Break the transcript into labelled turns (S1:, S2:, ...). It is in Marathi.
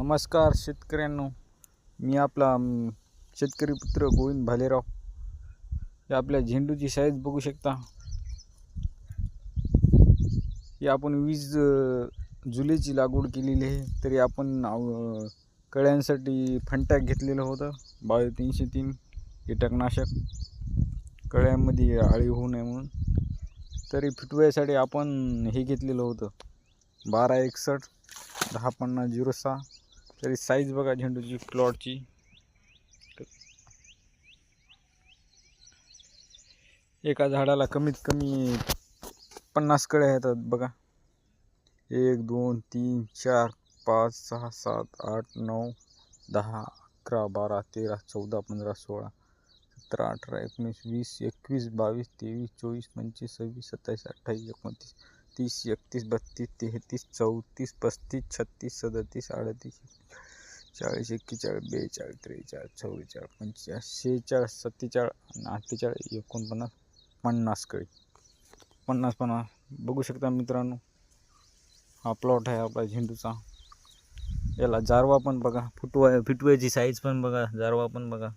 S1: नमस्कार शेतकऱ्यांनो, मी आपला शेतकरी पुत्र गोविंद भालेराव. हे आपल्या झेंडूची साईज बघू शकता. ही आपण 20 जुलैची लागवड केलेली आहे. तरी आपण कळ्यांसाठी फंटॅक घेतलेलं होतं 2203 कीटकनाशक, कळ्यांमध्ये आळी होऊ नये म्हणून. तरी फुटव्यासाठी आपण हे घेतलेलं होतं 1261 1050 06. तरी साईज बघा झेंडूची प्लॉटची. एका झाडाला कमीत कमी 50 कळ्या येतात बघा. 1 2 3 4 5 6 7 8 9 10 11 12 13 14 15 16 17 18 19 20 21 22 23 24 25 26 27 28 29 30 31 32 33 34 35 36 37 38 40 41 42 43 44 45 46 47 48 49 50 कळी. 50 बघू शकता मित्रांनो. हा प्लॉट आहे आपला झेंडूचा. याला जारवा पण बघा, फुटव्याची साईज पण बघा, जारवा पण बघा.